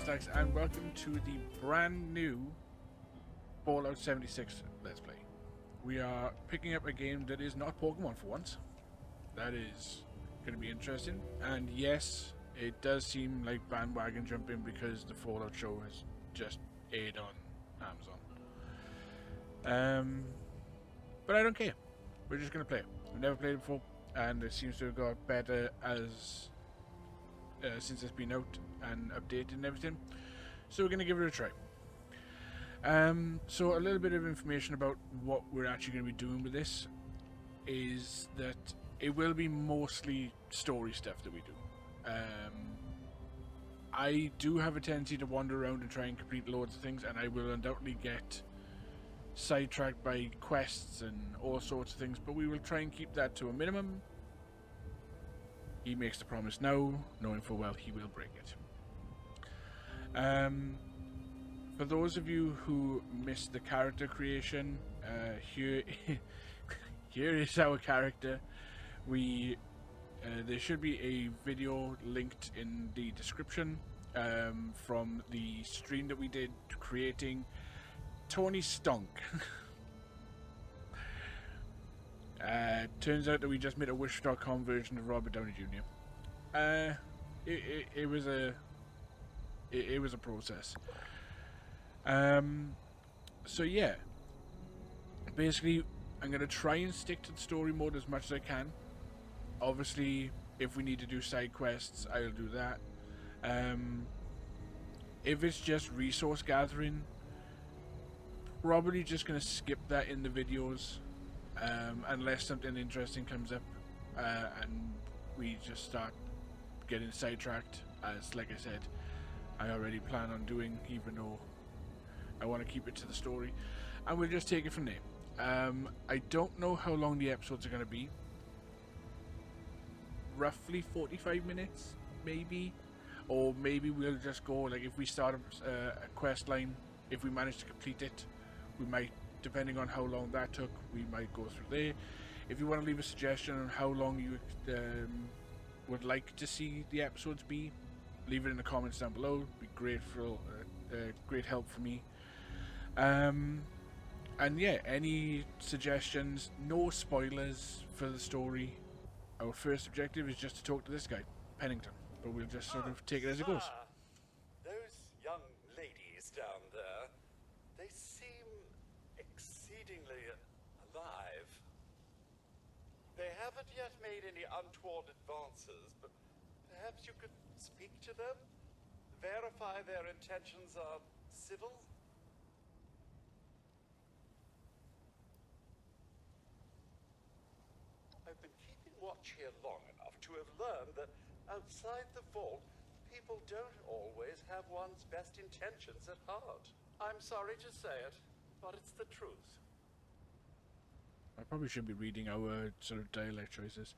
Fuzzlax, and welcome to the brand new Fallout 76 Let's Play. We are picking up a game that is not Pokemon for once. That is going to be interesting. And yes, it does seem like bandwagon jumping because the Fallout show has just aired on Amazon. But I don't care. We're just going to play it. We've never played it before, and it seems to have got better as since it's been out and updated and everything. So we're going to give it a try. So a little bit of information about what we're actually going to be doing with this is that it will be mostly story stuff that we do. I do have a tendency to wander around and try and complete loads of things, and I will undoubtedly get sidetracked by quests and all sorts of things, but we will try and keep that to a minimum. He makes the promise now, knowing full well he will break it. For those of you who missed the character creation, here is our character. There should be a video linked in the description from the stream that we did creating Tony Stonk. Turns out that we just made a Wish.com version of Robert Downey Jr. It was a process. So yeah, basically I'm gonna try and stick to the story mode as much as I can. Obviously, if we need to do side quests, I'll do that. If it's just resource gathering, probably just gonna skip that in the videos. Unless something interesting comes up and we just start getting sidetracked, as like I said I already plan on doing, even though I want to keep it to the story, and we'll just take it from there. I don't know how long the episodes are going to be. Roughly 45 minutes maybe, or maybe we'll just go, like, if we start a quest line, if we manage to complete it, we might, depending on how long that took, we might go through there. If you want to leave a suggestion on how long you would like to see the episodes be, leave it in the comments down below. It'd be grateful, great help for me. And yeah, any suggestions, no spoilers for the story. Our first objective is just to talk to this guy, Pennington, but we'll just sort of take it as it goes. Those young ladies down there, they seem exceedingly alive. They haven't yet made any untoward advances, but perhaps you could speak to them? Verify their intentions are civil? I've been keeping watch here long enough to have learned that outside the vault, people don't always have one's best intentions at heart. I'm sorry to say it, but it's the truth. I probably shouldn't be reading our sort of dialect choices.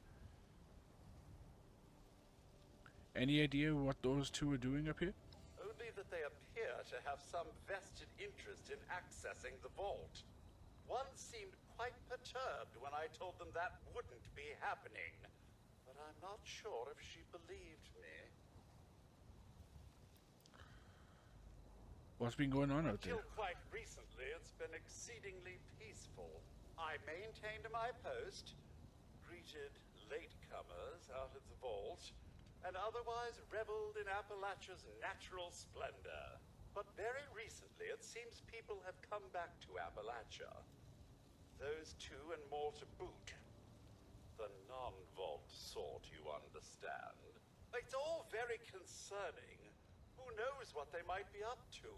Any idea what those two are doing up here? Only that they appear to have some vested interest in accessing the vault. One seemed quite perturbed when I told them that wouldn't be happening, but I'm not sure if she believed me. What's been going on out there? Until quite recently, it's been exceedingly peaceful. I maintained my post, greeted latecomers out of the vault, and otherwise reveled in Appalachia's natural splendor. But very recently, it seems people have come back to Appalachia. Those two and more to boot. The non-vault sort, you understand. It's all very concerning. Who knows what they might be up to?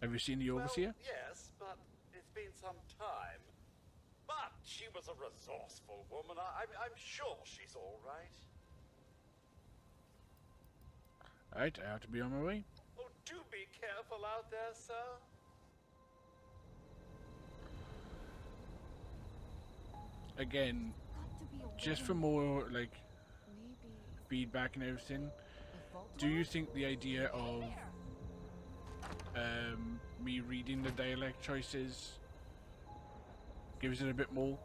Have you seen the Overseer? Well, yes, but it's been some time. But she was a resourceful woman. I'm sure she's all right. Alright, I have to be on my way. Oh, do be careful out there, sir. Again, just for more, like, feedback and everything, do you think the idea of me reading the dialect choices gives it a bit more,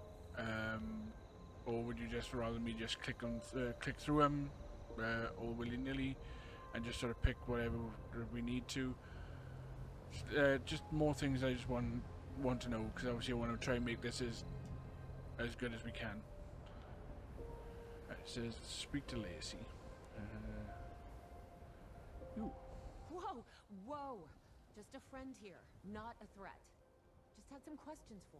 or would you just rather me just click through them all willy-nilly and just sort of pick whatever we need to. Just more things I just want to know, because obviously I want to try and make this as good as we can. It says speak to Lacey. Ooh. Whoa, whoa! Just a friend here, not a threat. Just had some questions for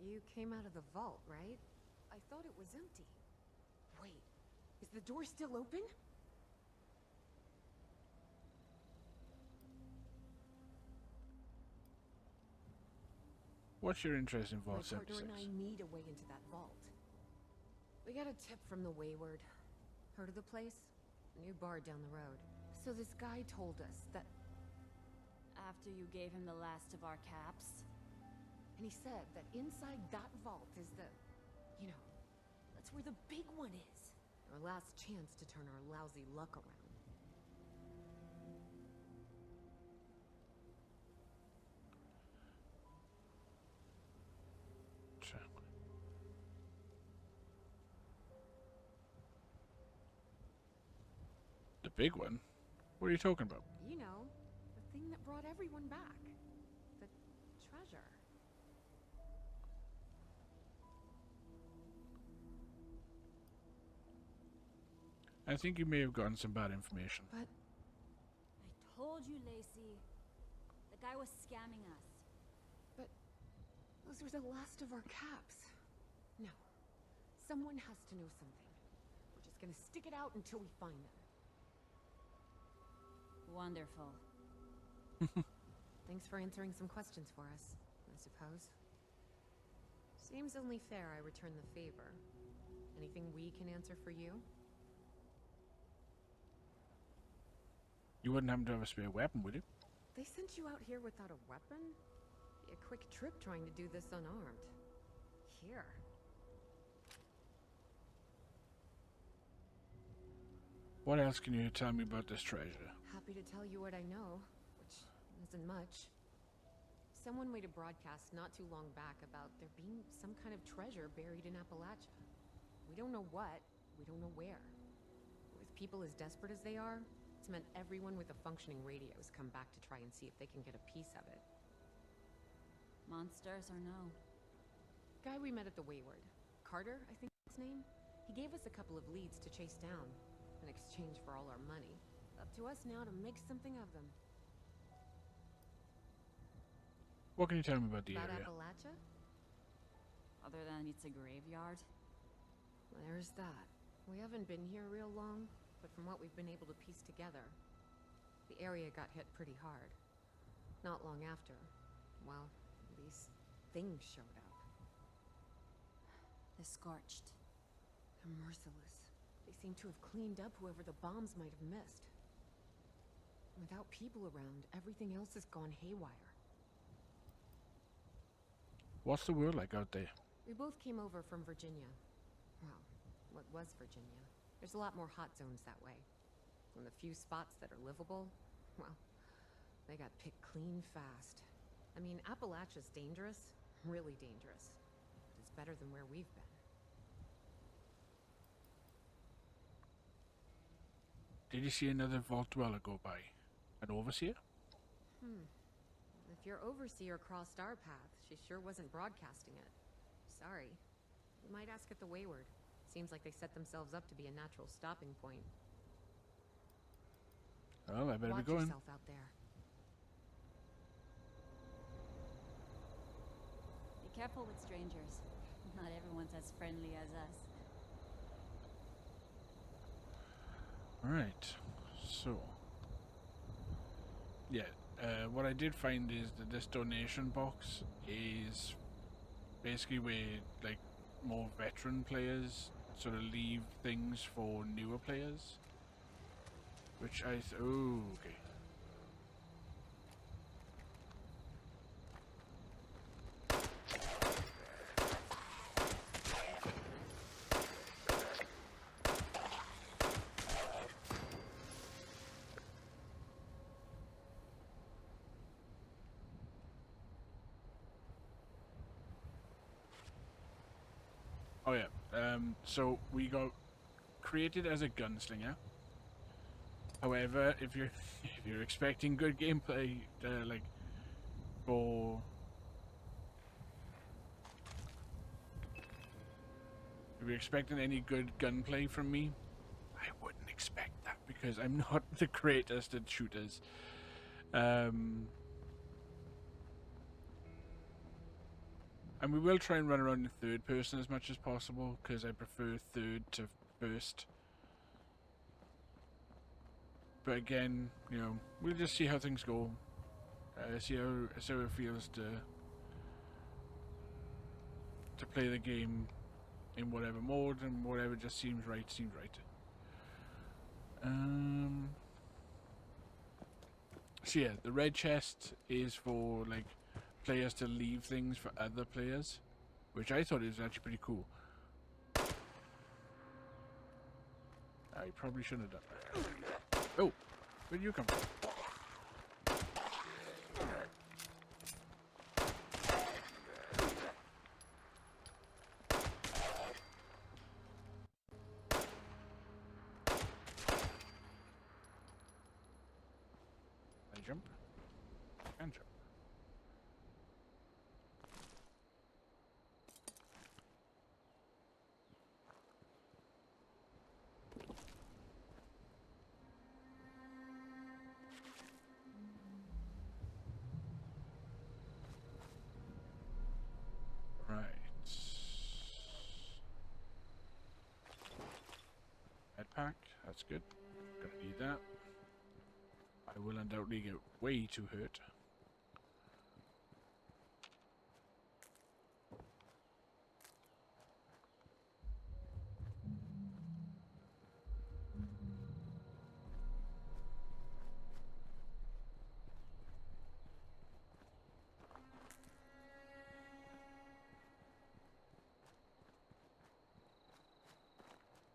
you. You came out of the vault, right? I thought it was empty. Wait, is the door still open? What's your interest in Vault My partner 76? and I need a way into that vault. We got a tip from the Wayward. Heard of the place? A new bar down the road. So this guy told us that... After you gave him the last of our caps? And he said that inside that vault is the... You know, that's where the big one is. Our last chance to turn our lousy luck around. The big one? What are you talking about? You know, the thing that brought everyone back. The treasure. I think you may have gotten some bad information. But I told you, Lacey. The guy was scamming us. those were the last of our caps. No. Someone has to know something. We're just gonna stick it out until we find them. Wonderful. Thanks for answering some questions for us, I suppose. Seems only fair I return the favor. Anything we can answer for you? You wouldn't happen to have a spare weapon, would you? They sent you out here without a weapon? Be a quick trip trying to do this unarmed. Here. What else can you tell me about this treasure? Happy to tell you what I know, which isn't much. Someone made a broadcast not too long back about there being some kind of treasure buried in Appalachia. We don't know what, we don't know where. With people as desperate as they are, it's meant everyone with a functioning radio has come back to try and see if they can get a piece of it. Monsters or no? Guy we met at the Wayward. Carter, I think his name? He gave us a couple of leads to chase down, in exchange for all our money. Up to us now to make something of them. What can you tell me about the About area? Appalachia? Other than it's a graveyard? There's that. We haven't been here real long, but from what we've been able to piece together, the area got hit pretty hard. Not long after, well, these things showed up. The Scorched. They're merciless. They seem to have cleaned up whoever the bombs might have missed. Without people around, everything else has gone haywire. What's the world like out there? We both came over from Virginia. Well, what was Virginia? There's a lot more hot zones that way. And the few spots that are livable, well, they got picked clean fast. I mean, Appalachia's dangerous, really dangerous. But it's better than where we've been. Did you see another vault dweller go by? An overseer? If your overseer crossed our path, she sure wasn't broadcasting it. Sorry. You might ask at the Wayward. Seems like they set themselves up to be a natural stopping point. Well, I better Watch be going. yourself out there. Be careful with strangers. Not everyone's as friendly as us. Right. So. Yeah. What I did find is that this donation box is basically where, like, more veteran players sort of leave things for newer players. Which oh, okay. Oh yeah. So we got created as a gunslinger. However, if you're expecting good gameplay, like for if you're expecting any good gunplay from me, I wouldn't expect that because I'm not the greatest at shooters. And we will try and run around in third person as much as possible because I prefer third to first. But again, you know, we'll just see how things go. See how it feels to play the game in whatever mode, and whatever just seems right. So yeah, the red chest is for like players to leave things for other players, which I thought was actually pretty cool. I probably shouldn't have done that. Oh, where did you come from? I jump? And jump. Right. Head pack, that's good. Gonna need that. I will undoubtedly get way too hurt.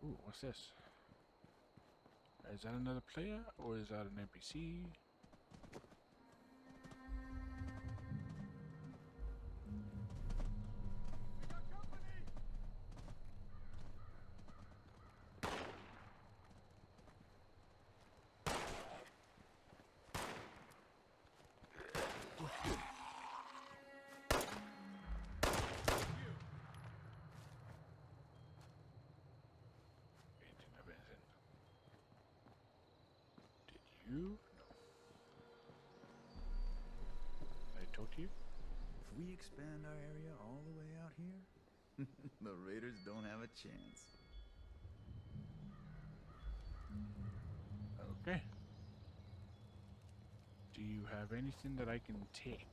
Ooh, what's this? Is that another player or is that an NPC? Didn't have anything. Did you? No. Did I talk to you? If we expand our area all the way out here, the Raiders don't have a chance. Okay. Do you have anything that I can take?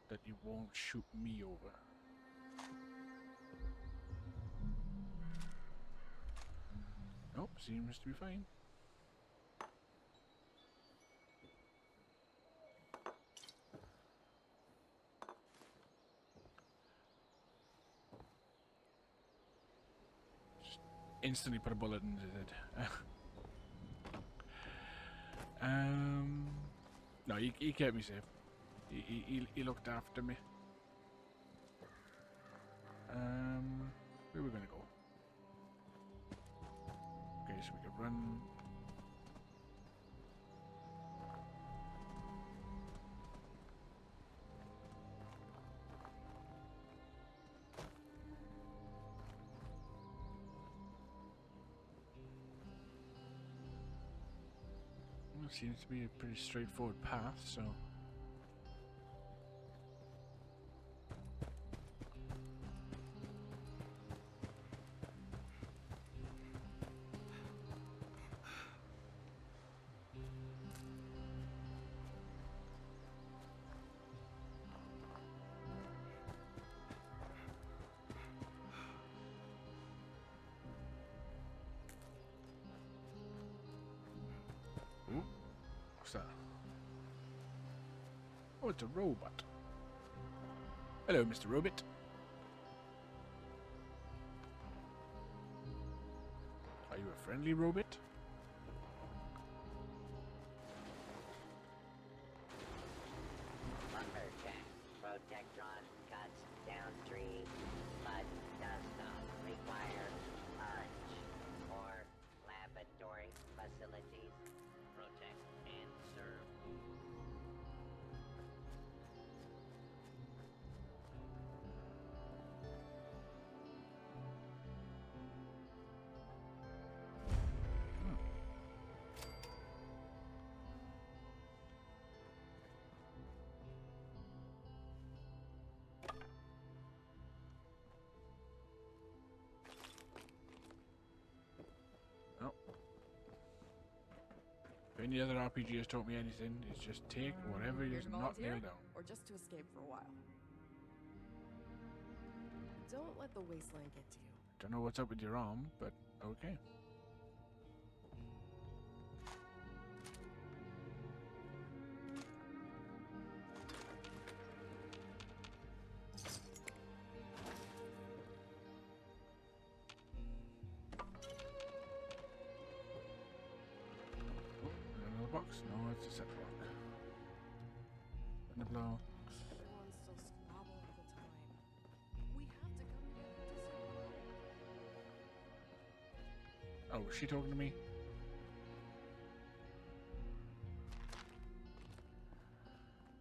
That you won't shoot me over? Nope, seems to be fine. Just instantly put a bullet in his head. No, he kept me safe. He looked after me. Where are we gonna go? Okay, so we can run. Well, it seems to be a pretty straightforward path, so. Ooh, what's that? Oh, it's a robot. Hello, Mr. Robot. Are you a friendly robot? Lumberjack. Protectron cuts downstream any other RPG has taught me anything, it's just take whatever Here is to not volunteer, nailed down. or just to escape for a while? Don't let the wasteland get to you. Don't know what's up with your arm, but okay. Another box? No, it's a set block. And the blow. Everyone's so squabble all the time. We have to come together to survive. Oh, was she talking to me?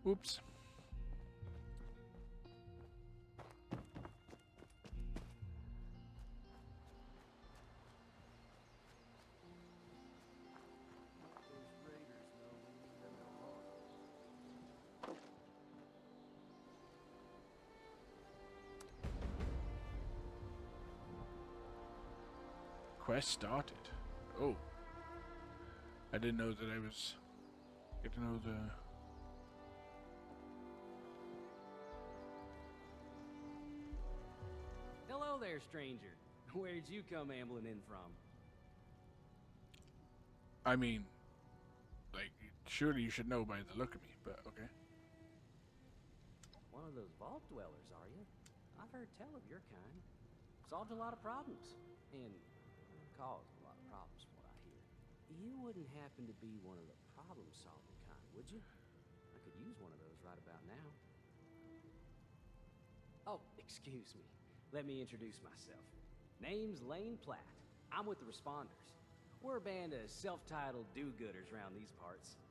Oops. Those raiders know we mean them no harm. Quest started. Oh. I didn't know that I was get to know the Hello there, stranger. Where'd you come ambling in from? I mean, like, surely you should know by the look of me, but okay. One of those vault dwellers, are you? I've heard tell of your kind. Solved a lot of problems. And caused a lot of problems, from what I hear. You wouldn't happen to be one of the problem-solving kind, would you? I could use one of those right about now. Oh, excuse me. Let me introduce myself. Name's Lane Platt. I'm with the Responders. We're a band of self-titled do-gooders around these parts.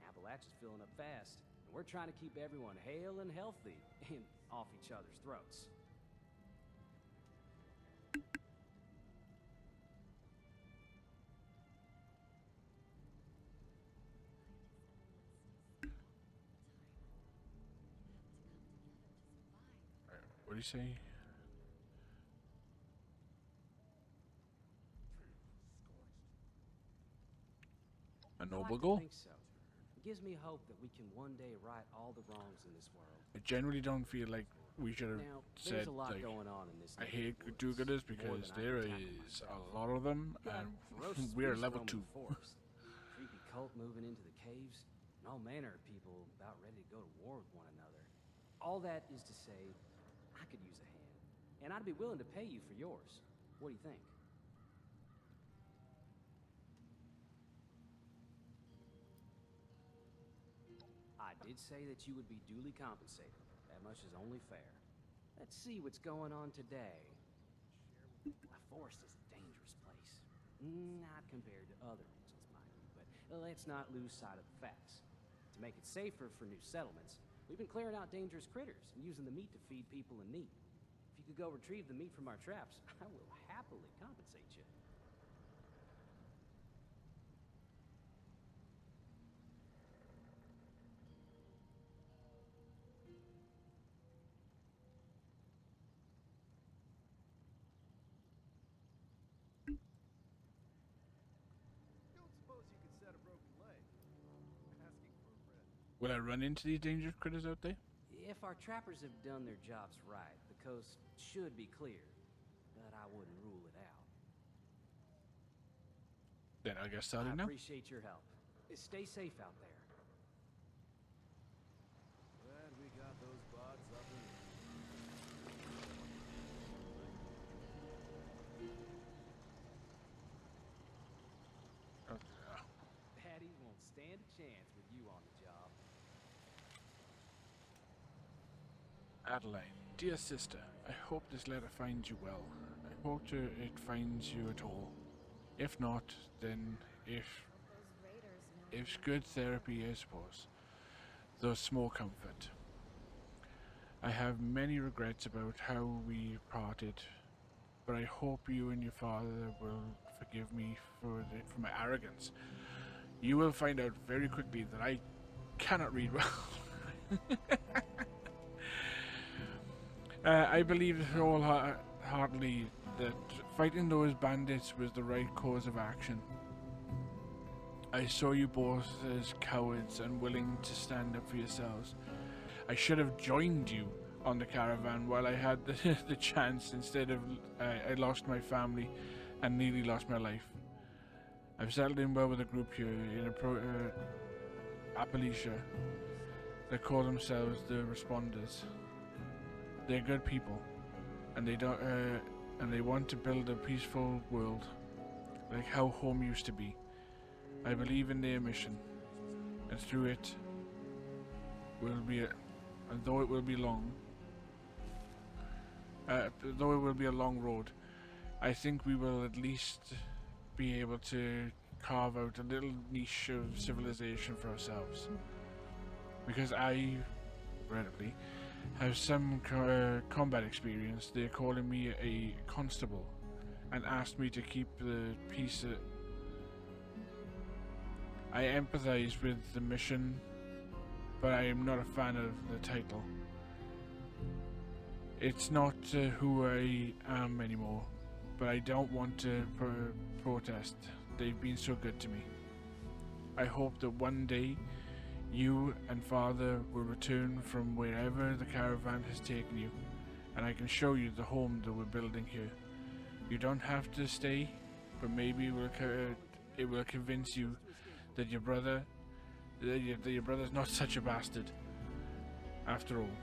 Appalachia's filling up fast, and we're trying to keep everyone hale and healthy and off each other's throats. What do you say? A I noble like to goal? think so. It gives me hope that we can one day right all the wrongs in this world. I generally don't feel like we should have Now, said, there's a lot like, going on in this. I neck hate of the woods, do-gooders more because than I there can tackle is myself. a lot of them, Got and ferocious we're beasts level roaming 2. the forest, creepy cult moving into the caves, and all manner of people about ready to go to war with one another. All that is to say, I could use a hand, and I'd be willing to pay you for yours. What do you think? I did say that you would be duly compensated. That much is only fair. Let's see what's going on today. The forest is a dangerous place. Not compared to other regions, mind you, but let's not lose sight of the facts. To make it safer for new settlements, we've been clearing out dangerous critters and using the meat to feed people in need. If you could go retrieve the meat from our traps, I will happily compensate you. Don't suppose you could set a broken leg. Asking for a friend. Will I run into these dangerous critters out there? If our trappers have done their jobs right, the coast should be clear, but I wouldn't rule it out. Then I guess started I now. appreciate your help. Stay safe out there. Glad we got those bots up and Patty won't stand a chance with you on the job. Adeline, dear sister, I hope this letter finds you well. I hope it finds you at all. If not, then if good therapy, I suppose, though small comfort. I have many regrets about how we parted, but I hope you and your father will forgive me for my arrogance. You will find out very quickly that I cannot read well. I believe wholeheartedly that fighting those bandits was the right course of action. I saw you both as cowards unwilling to stand up for yourselves. I should have joined you on the caravan while I had the chance. Instead of, I lost my family and nearly lost my life. I've settled in well with a group here in Appalachia. They call themselves the Responders. They're good people, and they want to build a peaceful world, like how home used to be. I believe in their mission, and through it and though it will be a long road, I think we will at least be able to carve out a little niche of civilization for ourselves. Because I, regrettably, have some combat experience, they're calling me a constable and asked me to keep the peace. I empathize with the mission, but I am not a fan of the title. It's not who I am anymore, but I don't want to protest. They've been so good to me. I hope that one day you and Father will return from wherever the caravan has taken you, and I can show you the home that we're building here. You don't have to stay, but maybe it will convince you that your brother's not such a bastard after all.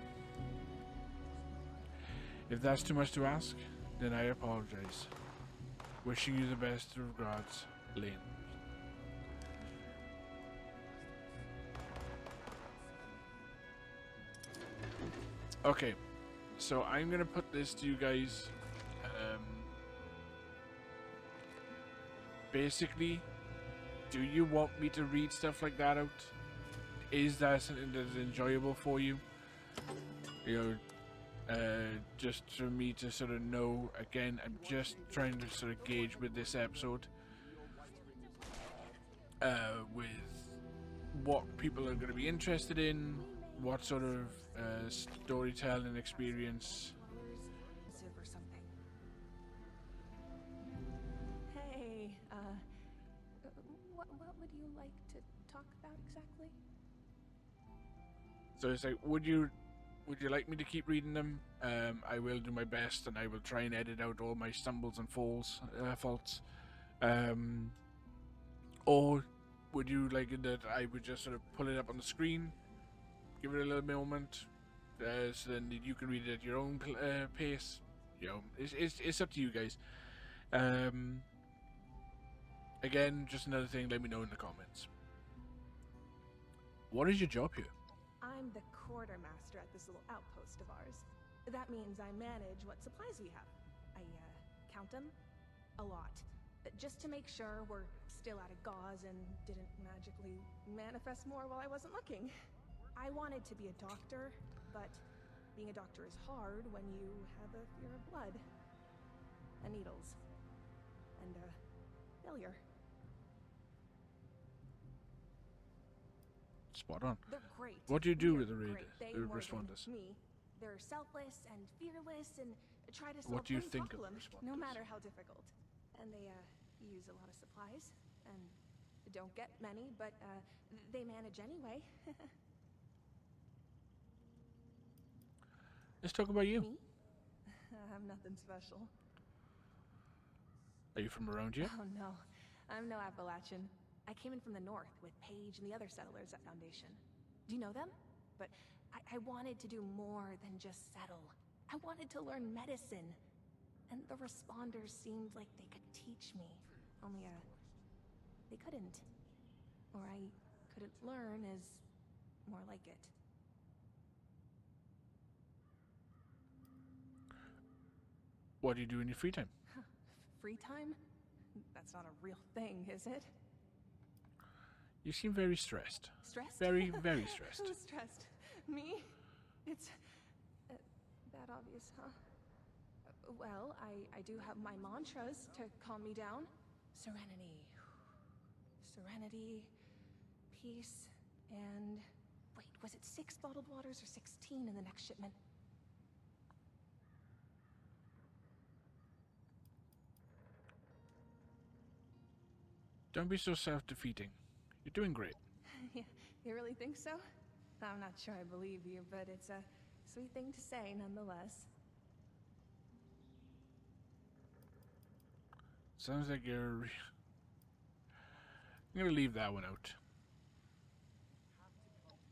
If that's too much to ask, then I apologize. Wishing you the best regards, Lane. Okay, so I'm gonna put this to you guys. Basically, do you want me to read stuff like that out? Is that something that is enjoyable for you? You know, just for me to sort of know. Again, I'm just trying to sort of gauge with this episode, with what people are going to be interested in, what sort of storytelling experience. Or something. Hey, what would you like to talk about exactly? So it's like, would you like me to keep reading them? I will do my best, and I will try and edit out all my stumbles and faults. Or would you like it that I would just sort of pull it up on the screen, give it a little moment, so then you can read it at your own pace? You know, it's up to you guys. Again, just another thing. Let me know in the comments. What is your job here? I'm the quartermaster at this little outpost of ours. That means I manage what supplies we have. I count them a lot, just to make sure we're still out of gauze and didn't magically manifest more while I wasn't looking. I wanted to be a doctor, but being a doctor is hard when you have a fear of blood, and needles, and failure. Spot on. They're great. What do you do with the Great. They more responders? than me. They're selfless and fearless and try to solve What do you any think of the problem, responders? no matter how difficult. And they use a lot of supplies and don't get many, but they manage anyway. Let's talk about you. Me? I'm nothing special. Are you from around here? Oh no, I'm no Appalachian. I came in from the north with Paige and the other settlers at Foundation. Do you know them? But I wanted to do more than just settle. I wanted to learn medicine. And the responders seemed like they could teach me. Only, they couldn't. Or I couldn't learn is more like it. What do you do in your free time? Free time? That's not a real thing, is it? You seem very stressed. Stressed? Very, very stressed. Who's stressed? Me? It's that obvious, huh? Well, I do have my mantras to calm me down. Serenity. Serenity. Peace. And... wait, was it 6 bottled waters or 16 in the next shipment? Don't be so self-defeating. You're doing great. Yeah, you really think so? I'm not sure I believe you, but it's a sweet thing to say nonetheless. Sounds like you're... I'm gonna leave that one out.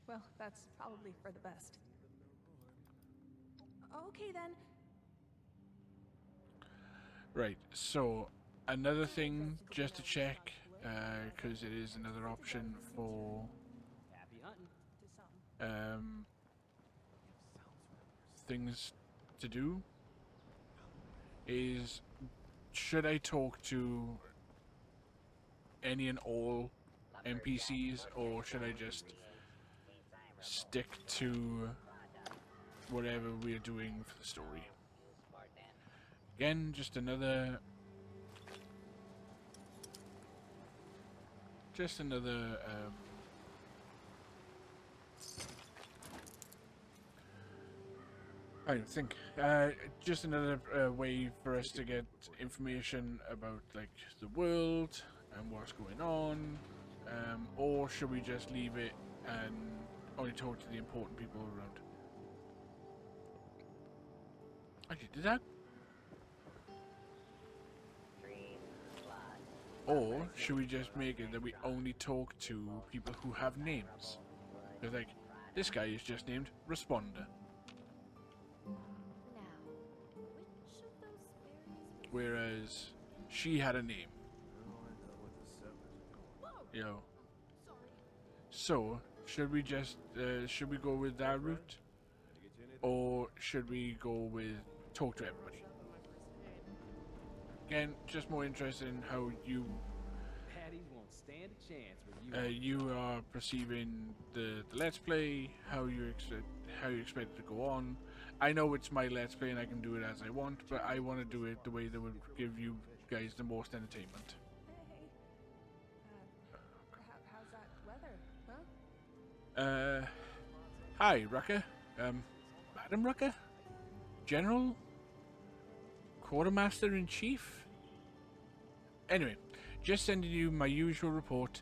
Well, that's probably for the best. Okay then. Right, so another thing just to check, because it is another option for Happy hunting. To some. things to do, is should I talk to any and all NPCs, or should I just stick to whatever we're doing for the story? Again, just another I don't think just another way for us to get information about like the world and what's going on, or should we just leave it and only talk to the important people around? Actually, did that? Or should we just make it that we only talk to people who have names? Because like, this guy is just named Responder, whereas she had a name. You know. So, should we just, should we go with that route? Or should we go with talk to everybody? Again, just more interested in how you Baddies won't stand a chance with you. you are perceiving the let's play, how you expect it to go on. I know it's my let's play and I can do it as I want, but I want to do it the way that would give you guys the most entertainment. Hey. How's that weather, huh? Hi, Rucker. Madam Rucker? General? Quartermaster-in-Chief? Anyway, just sending you my usual report.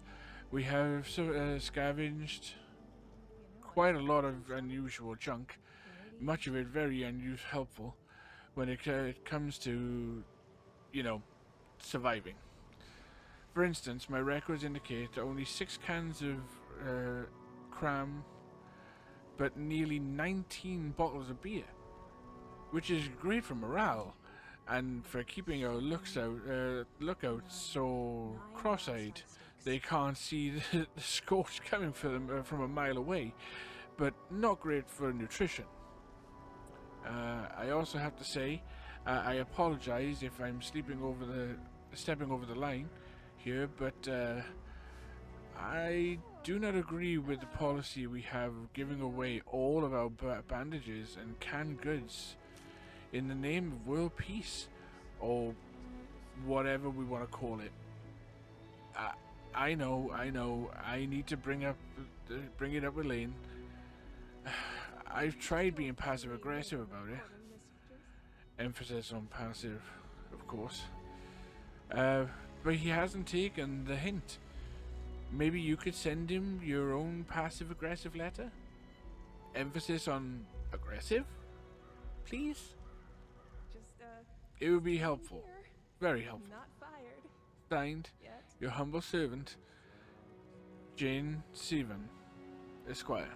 We have scavenged quite a lot of unusual junk, much of it very helpful when it comes to, you know, surviving. For instance, my records indicate only 6 cans of cram, but nearly 19 bottles of beer, which is great for morale and for keeping our lookouts so cross-eyed they can't see the scorch coming for them from a mile away, but not great for nutrition. I also have to say, I apologize if I'm stepping over the line here, but I do not agree with the policy we have of giving away all of our bandages and canned goods in the name of world peace, or whatever we want to call it. I know, I need to bring it up with Lane. I've tried being passive-aggressive about it. Emphasis on passive, of course. But he hasn't taken the hint. Maybe you could send him your own passive-aggressive letter? Emphasis on aggressive? Please? Just, It would be helpful. here. Very helpful. Not fired. Signed, Yet. your humble servant, Jane Seaven, Esquire.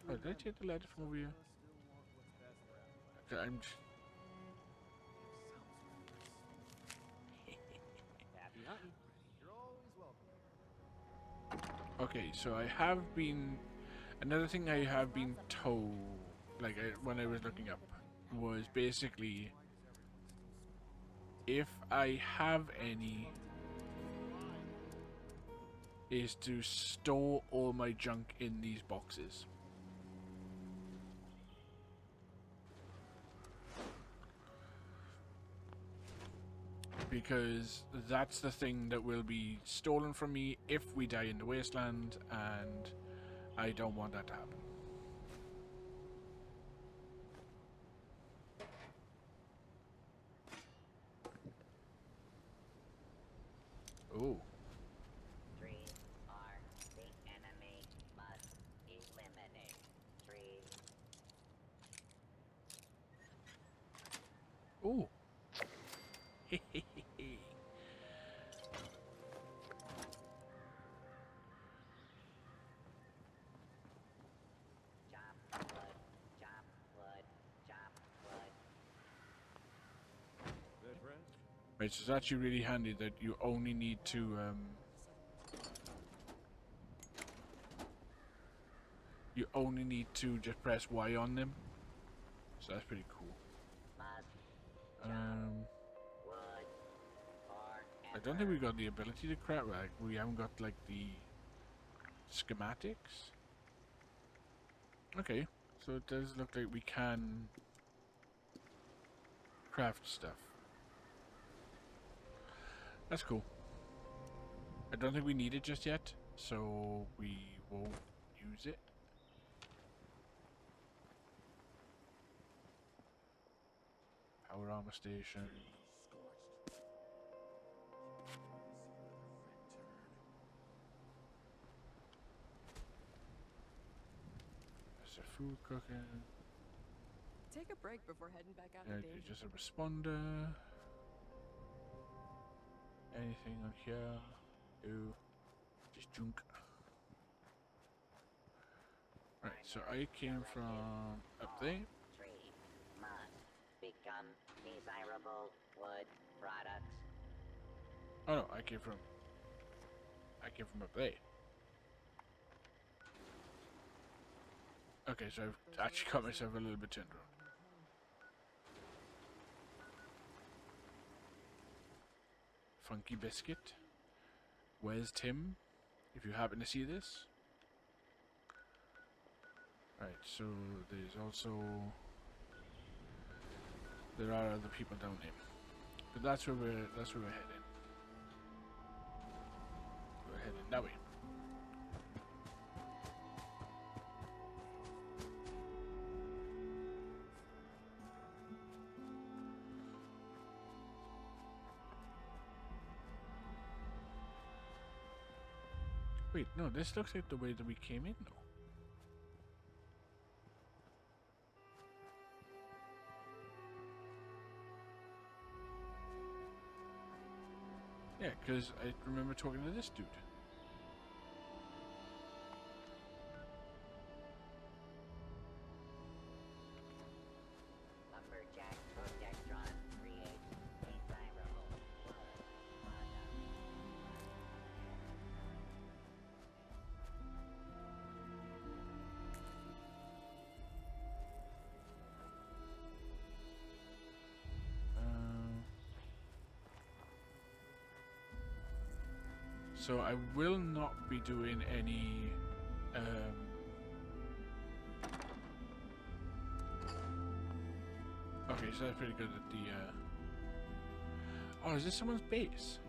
Oh, did I take the letter from over here? Okay, Happy hunting. Okay, so I have been... Another thing I have been told, like when I was looking up, was basically if I have any, is to store all my junk in these boxes. Because that's the thing that will be stolen from me if we die in the wasteland, and I don't want that to happen. Oh. Right, so it's actually really handy that you only need to just press Y on them. So that's pretty cool. I don't think we got the ability to craft. Like, we haven't got like the schematics. Okay, so it does look like we can craft stuff. That's cool. I don't think we need it just yet, so we won't use it. Power armor station. There's the food cooking. Take a break before heading back out Yeah, in danger. just a responder. Anything on here? Ew. Just junk. Right, so I came from up there. Tree must become desirable wood products. Oh no, I came from up there. Okay, so I've actually got myself a little bit turned around. Funky Biscuit. Where's Tim? If you happen to see this. Right, so there's also... there are other people down here. But that's where we're heading. We're heading that way. Wait, no, this looks like the way that we came in, though. Yeah, because I remember talking to this dude. Lumberjack Projectron creates desirable wood products. So I will not be doing any okay, so that's pretty good at the oh, is this someone's base?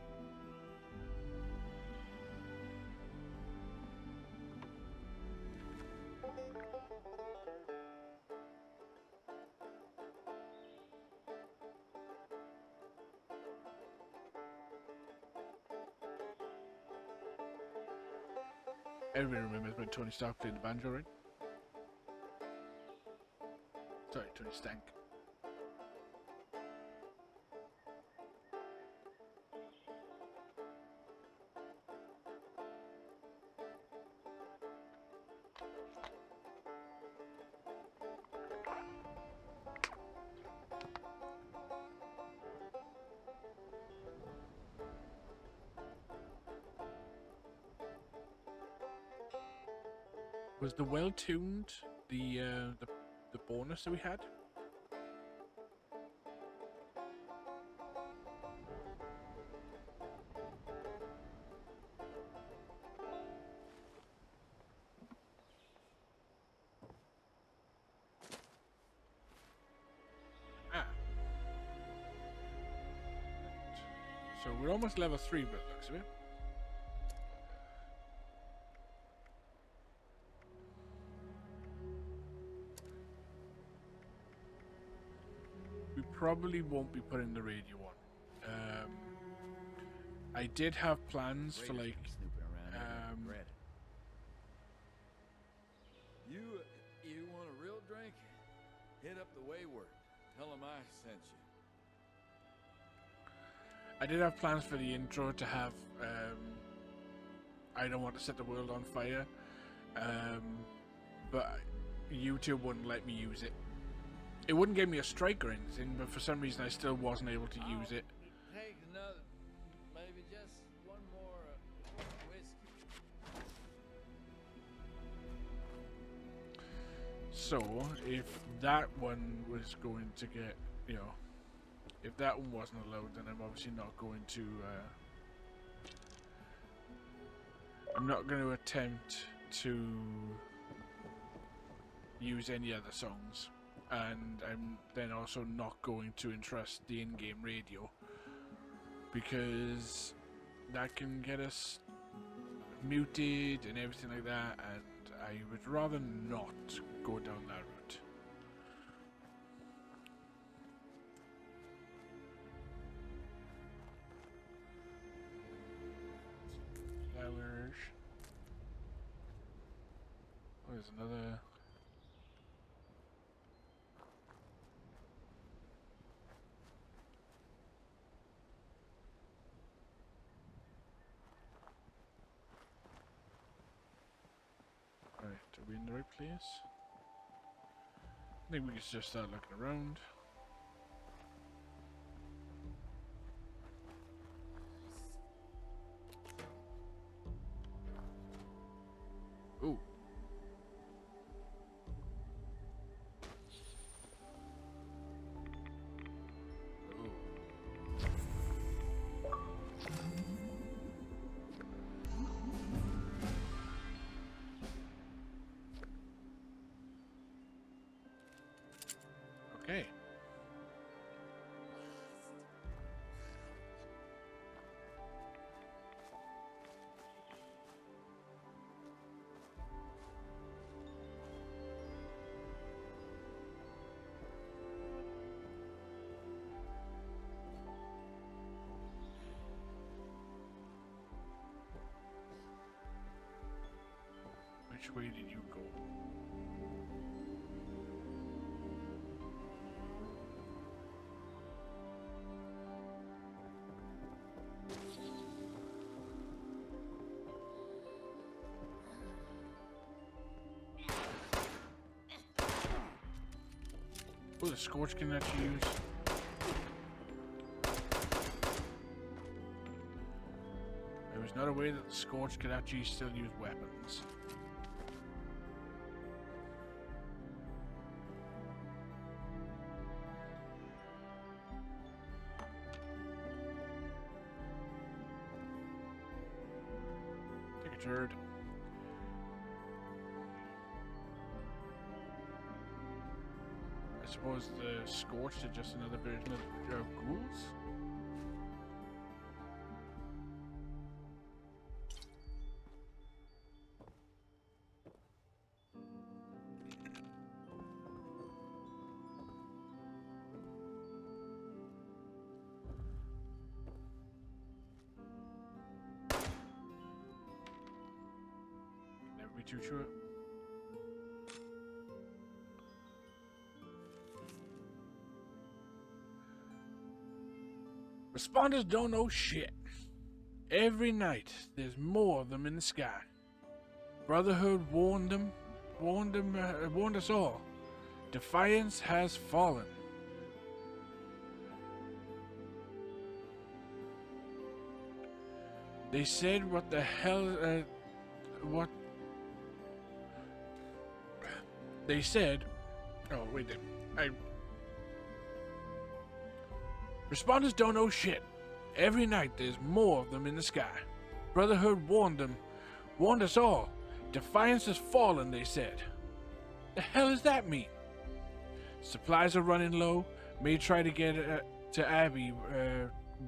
Everybody remembers when Tony Stark played the banjo, right? Sorry, Tony Stank. Was the well-tuned the bonus that we had? Ah. So we're almost level 3, but it looks of it. Probably won't be putting the radio on. I did have plans for like You want a real drink? Hit up the Wayward. Tell them I sent you. I did have plans for the intro to have I don't want to set the world on fire, but YouTube wouldn't let me use it. It wouldn't give me a strike or anything, but for some reason I still wasn't able to use it. Take another, maybe just one more whiskey. So, if that one was going to get, you know, if that one wasn't allowed, then I'm obviously not going to, I'm not going to attempt to use any other songs. And I'm then also not going to entrust the in-game radio, because that can get us muted and everything like that, and I would rather not go down that route. Flowers. Oh, there's another. Right, are we in the right place? I think we can just start looking around. Ooh. Okay. Which way did you go? Oh, the Scorch can actually use. I was not aware that the Scorch could actually still use weapons. Take a turd. I suppose the Scorched is just another version of ghouls? Never be too sure. Responders don't know shit. Every night, there's more of them in the sky. Brotherhood warned us all. Defiance has fallen. They said, what the hell, what? They said, oh wait, Responders don't know shit. Every night there's more of them in the sky. Brotherhood warned us all. Defiance has fallen, they said. The hell does that mean? Supplies are running low. May try to get to Abbey,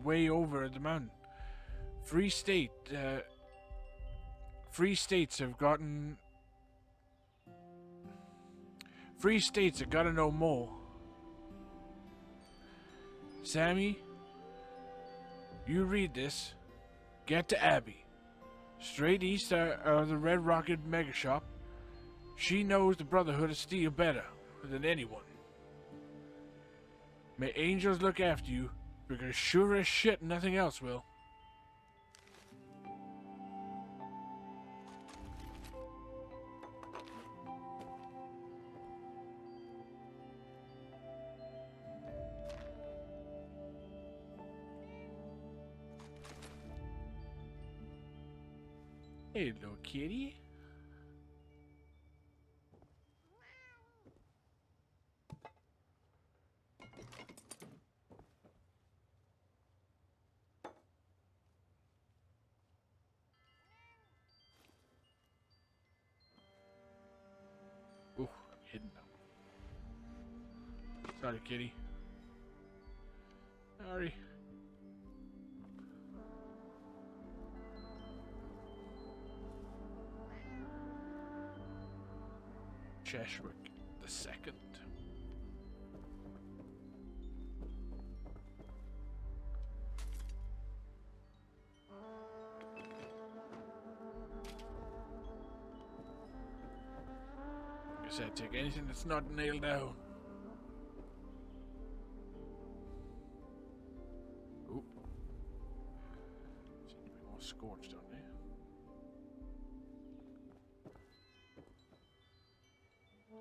way over the mountain. Free states have gotten. Free states have got to know more. Sammy, you read this. Get to Abbey. Straight east of the Red Rocket Mega Shop. She knows the Brotherhood of Steel better than anyone. May angels look after you. Because sure as shit, nothing else will. Hello, kitty. Ooh, hidden now. Sorry, kitty. Sorry. Cheshwick the second. I said, take anything that's not nailed down. Oop. Seem to be more scorched, don't they?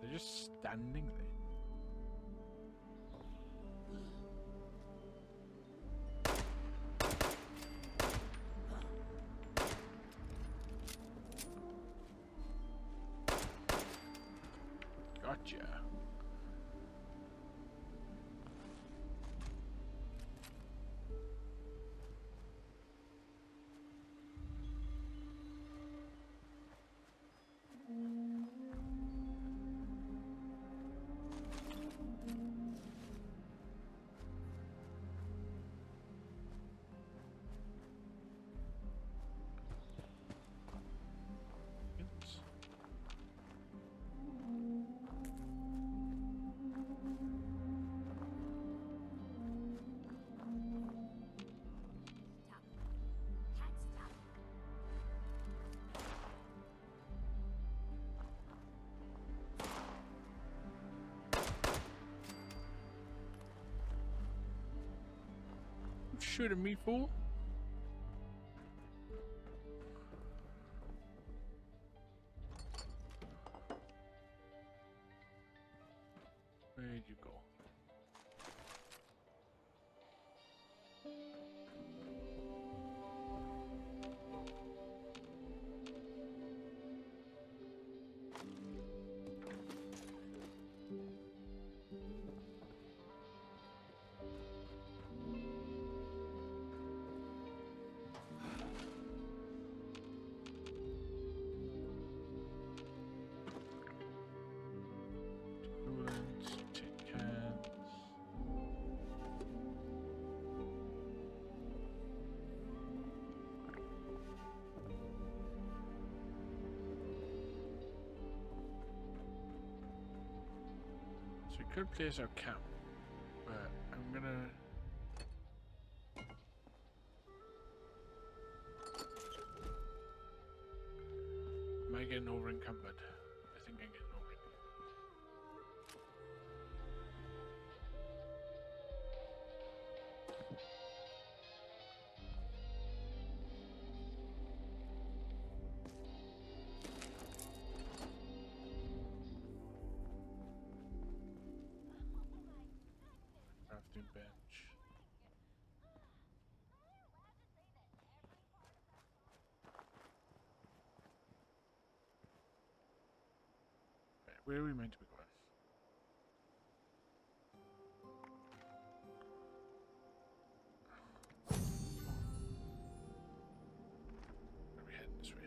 They're just standing there. Gotcha. Shooting me, fool. Where'd you go? So we could place our camp, but I'm gonna... Am I getting over encumbered? I think I'm getting over encumbered. Crafting bench. Right, where are we meant to be going? Are we heading this way?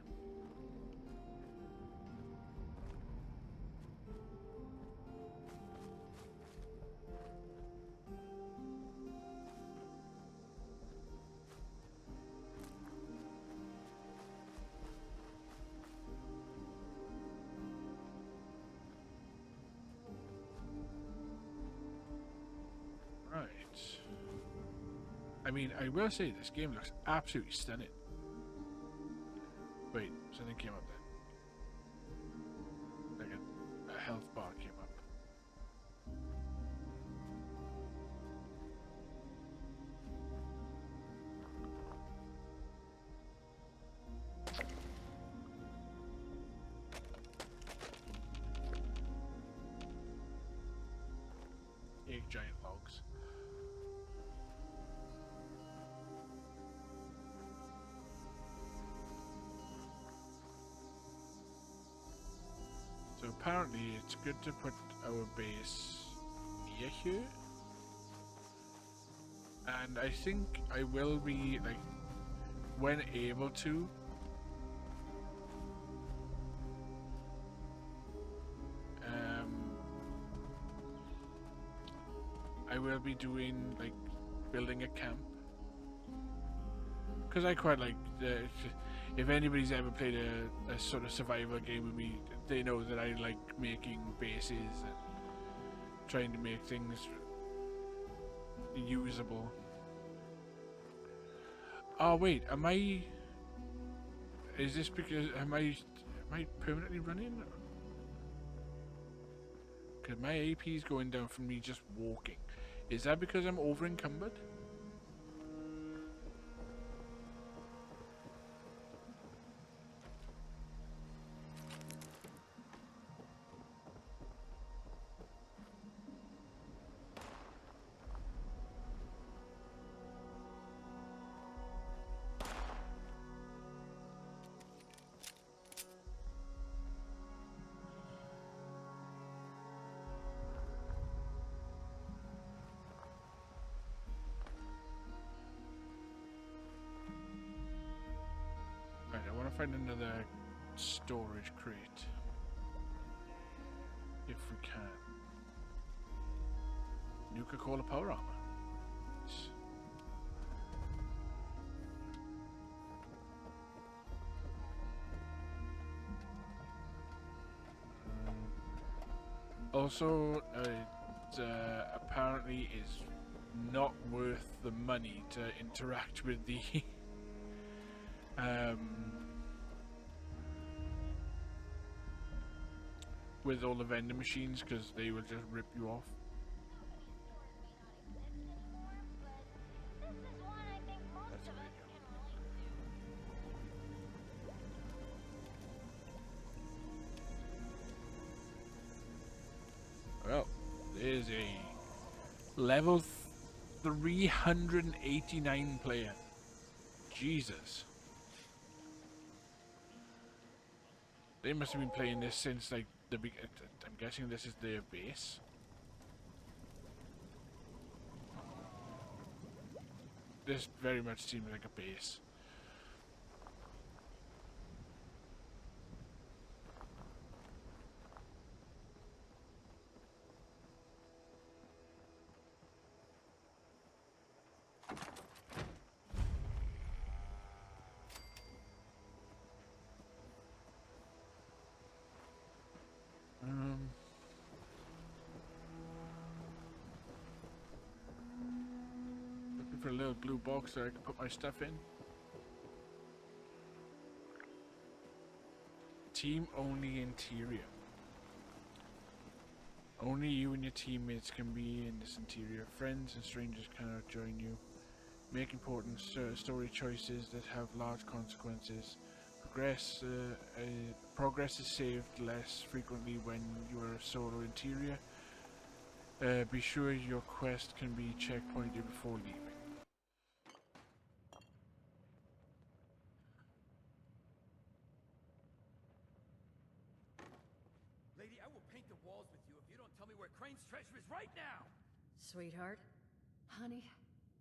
Right. I mean, I will say this game looks absolutely stunning. Wait, something came up then. Like a health bar came up. giant logs. So apparently it's good to put our base near here. And I think I will be, like, when able to, I will be doing, like, building a camp. Because I quite like, if anybody's ever played a sort of survival game with me, they know that I like making bases and trying to make things usable. Oh wait, is this because, am I permanently running? Because my AP is going down from me just walking. Is that because I'm over encumbered? Right, I want to find another storage crate. If we can. Nuka-Cola power armor. Nice. Also, it apparently is not worth the money to interact with the with all the vending machines, because they will just rip you off. Well, there's a level 389 player. Jesus. They must have been playing this since, like, I'm guessing this is their base. This very much seems like a base. Looking for a little blue box so I can put my stuff in. Team only interior. Only you and your teammates can be in this interior. Friends and strangers cannot join you. Make important story choices that have large consequences. Progress is saved less frequently when you are solo interior. Be sure your quest can be checkpointed before leaving. Lady, I will paint the walls with you if you don't tell me where Crane's treasure is right now! Sweetheart, honey,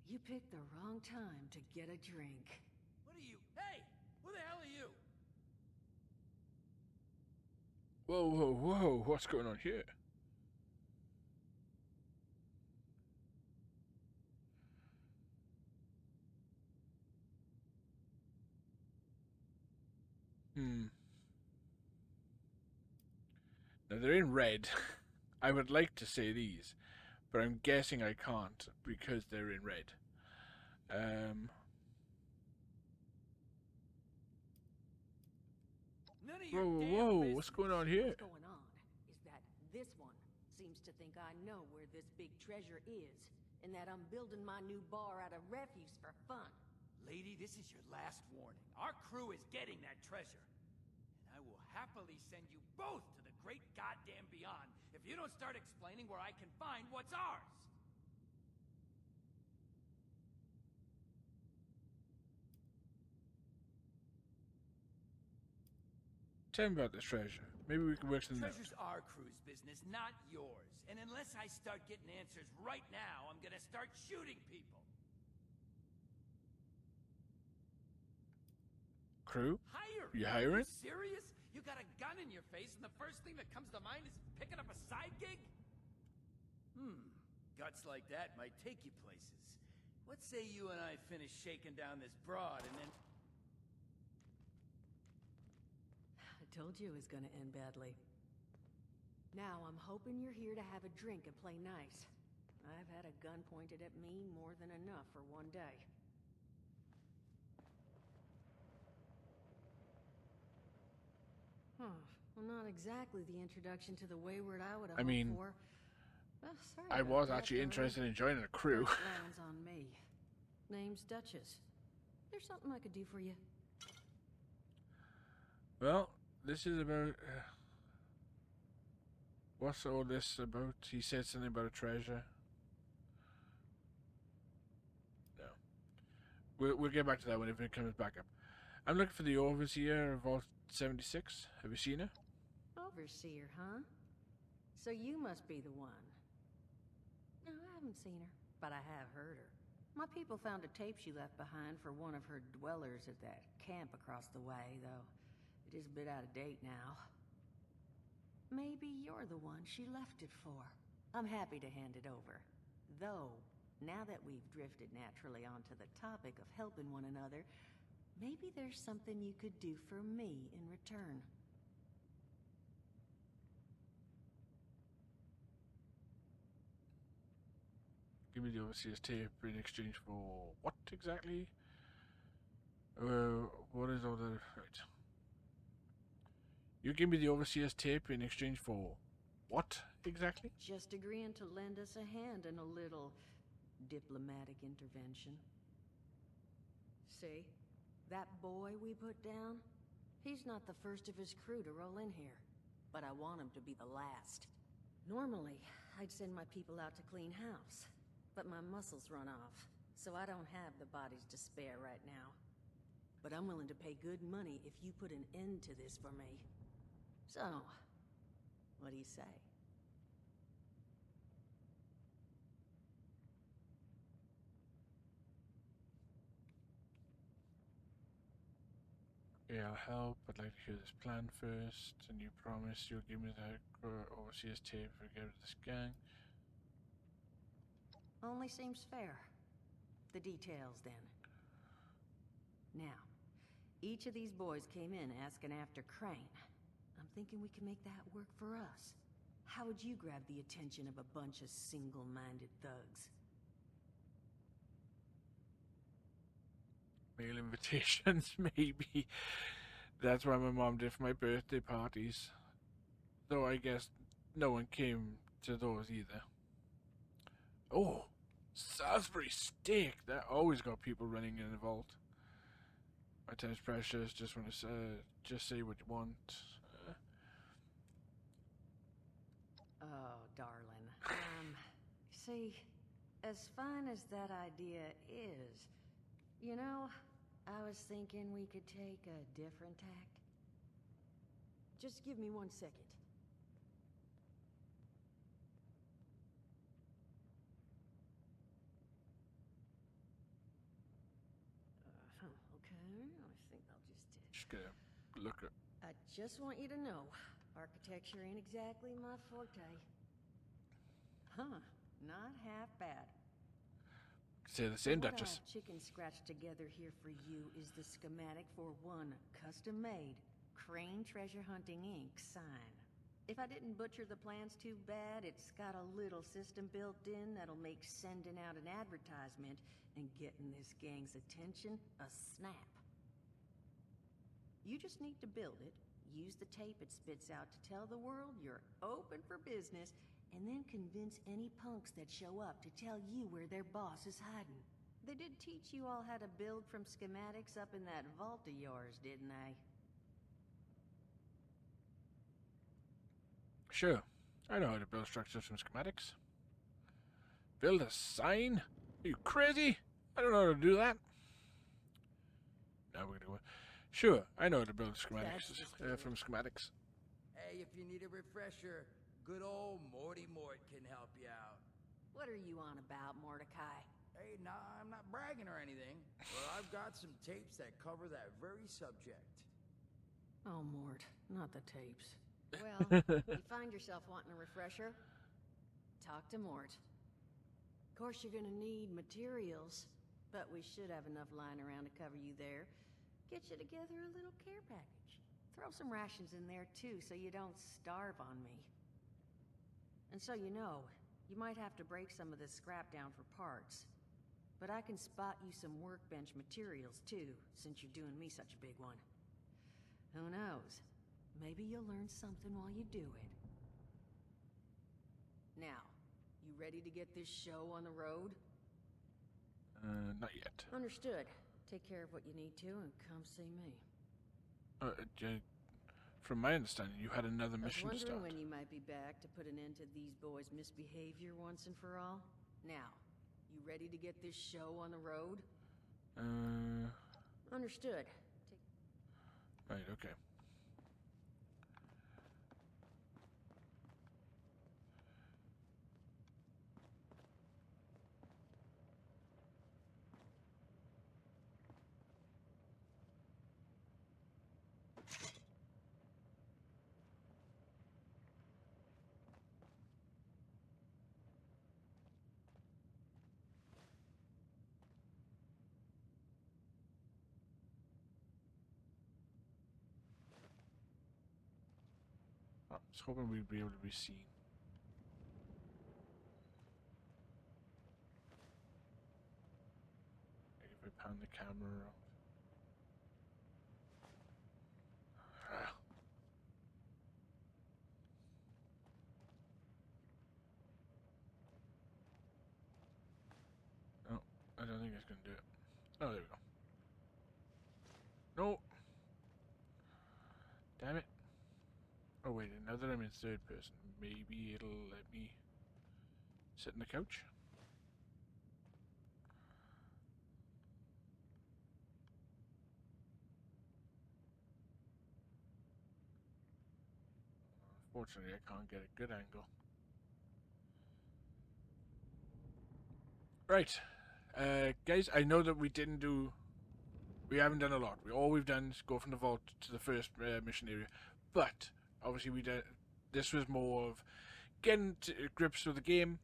you picked the wrong time to get a drink. What are you? Hey! Who the hell are you? Whoa, whoa, whoa, what's going on here? Now they're in red. I would like to say these, but I'm guessing I can't because they're in red. Whoa, what's going on here? What's going on is that this one seems to think I know where this big treasure is, and that I'm building my new bar out of refuse for fun. Lady, this is your last warning. Our crew is getting that treasure. And I will happily send you both to the great goddamn beyond if you don't start explaining where I can find what's ours. Tell me about this treasure. Maybe we can work something out. Treasure's our crew's business, not yours. And unless I start getting answers right now, I'm gonna start shooting people. Crew? Hiring? You Are hiring? you serious? You got a gun in your face, and the first thing that comes to mind is picking up a side gig? Guts like that might take you places. What say you and I finish shaking down this broad, and then... I told you it was gonna end badly. Now I'm hoping you're here to have a drink and play nice. I've had a gun pointed at me more than enough for one day. Well, not exactly the introduction to the wayward I would have hoped for. Well, sorry I about was that, actually though. interested in joining a crew. First lands on me. Name's Duchess. There's something I could do for you. Well, this is about... what's all this about? He said something about a treasure. No. We'll get back to that one if it comes back up. I'm looking for the Overseer of Vault 76. Have you seen her? Overseer, huh? So you must be the one. No, I haven't seen her, but I have heard her. My people found a tape she left behind for one of her dwellers at that camp across the way, though it is a bit out of date now. Maybe you're the one she left it for. I'm happy to hand it over. Though, now that we've drifted naturally onto the topic of helping one another, maybe there's something you could do for me in return. Give me the Overseer's tape in exchange for what exactly? What is all the... Right. You give me the Overseer's tape in exchange for what exactly? Just agreeing to lend us a hand in a little diplomatic intervention. See? That boy we put down? He's not the first of his crew to roll in here, but I want him to be the last. Normally, I'd send my people out to clean house, but my muscles run off, so I don't have the bodies to spare right now. But I'm willing to pay good money if you put an end to this for me. So, what do you say? Yeah, I'll help. I'd like to hear this plan first. And you promise you'll give me the Overseer's tape if I get rid of this gang. Only seems fair. The details, then. Now, each of these boys came in asking after Crane. I'm thinking we can make that work for us. How would you grab the attention of a bunch of single-minded thugs? Mail invitations, maybe. That's what my mom did for my birthday parties. Though I guess no one came to those either. Oh, Salisbury steak. That always got people running in the vault. My time's precious. Just want to just say what you want. Oh, darling. See, as fine as that idea is, you know, I was thinking we could take a different tack. Just give me 1 second. Okay, I think I'll Just gonna look at... I just want you to know, architecture ain't exactly my forte. Huh, not half bad. Say the same, What Duchess. I've chicken scratched together here for you is the schematic for one custom-made Crane Treasure Hunting Inc. sign. If I didn't butcher the plans too bad, it's got a little system built in that'll make sending out an advertisement and getting this gang's attention a snap. You just need to build it, use the tape it spits out to tell the world you're open for business, and then convince any punks that show up to tell you where their boss is hiding. They did teach you all how to build from schematics up in that vault of yours, didn't they? Sure. I know how to build structures from schematics. Build a sign? Are you crazy? I don't know how to do that. Now we're gonna go... Sure, I know how to build schematics That's the spirit. from schematics. Hey, if you need a refresher, good old Morty Mort can help you out. What are you on about, Mordecai? Hey, nah, I'm not bragging or anything, but I've got some tapes that cover that very subject. Oh, Mort, not the tapes. Well, you find yourself wanting a refresher? Talk to Mort. Of course, you're gonna need materials, but we should have enough lying around to cover you there. Get you together a little care package. Throw some rations in there, too, so you don't starve on me. And so you know, you might have to break some of this scrap down for parts. But I can spot you some workbench materials, too, since you're doing me such a big one. Who knows? Maybe you'll learn something while you do it. Now, you ready to get this show on the road? Not yet. Understood. Take care of what you need to and come see me. From my understanding, you had another I was mission to wondering start. when you might be back to put an end to these boys' misbehavior once and for all. Now, you ready to get this show on the road? Understood. Right, okay. I was hoping we'd be able to be seen. Like if I pan the camera around. Ah. Oh, I don't think it's gonna do it. Oh, there we go. No! Damn it. Oh wait, now that I'm in third person, maybe it'll let me sit on the couch? Unfortunately, I can't get a good angle. Right. Guys, I know that we haven't done a lot. All we've done is go from the vault to the first mission area. But, obviously this was more of getting to grips with the game,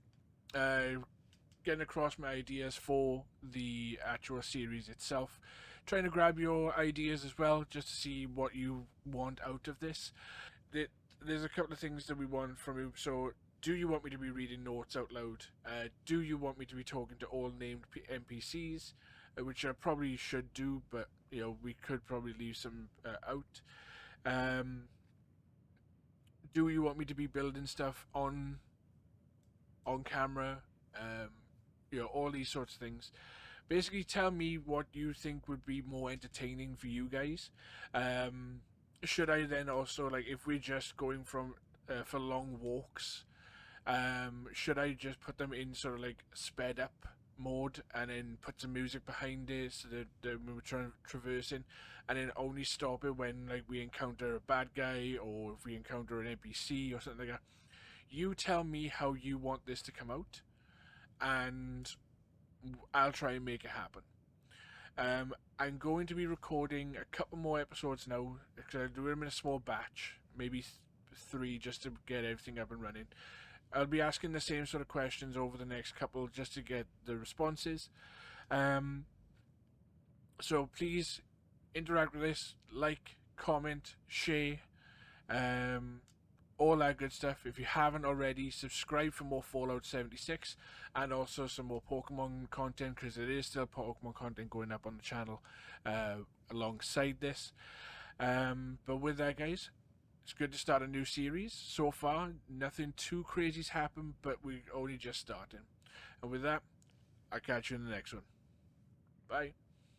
getting across my ideas for the actual series itself, trying to grab your ideas as well, just to see what you want out of this. There's a couple of things that we want from you. So, do you want me to be reading notes out loud? Do you want me to be talking to all named NPCs? Which I probably should do, but we could probably leave some out. Do you want me to be building stuff on camera? All these sorts of things. Basically, tell me what you think would be more entertaining for you guys. Should I then also, like, if we're just going from for long walks, should I just put them in sort of like sped up mode and then put some music behind it so that we're traversing, and then only stop it when like we encounter a bad guy or if we encounter an NPC or something like that? You tell me how you want this to come out, and I'll try and make it happen. I'm going to be recording a couple more episodes now because I'll do them in a small batch, maybe 3, just to get everything up and running. I'll be asking the same sort of questions over the next couple just to get the responses. So please interact with this, like, comment, share, all that good stuff. If you haven't already, subscribe for more Fallout 76 and also some more Pokemon content, because there is still Pokemon content going up on the channel alongside this. But with that, guys, it's good to start a new series. So far, nothing too crazy's happened, but we're only just starting. And with that, I'll catch you in the next one. Bye.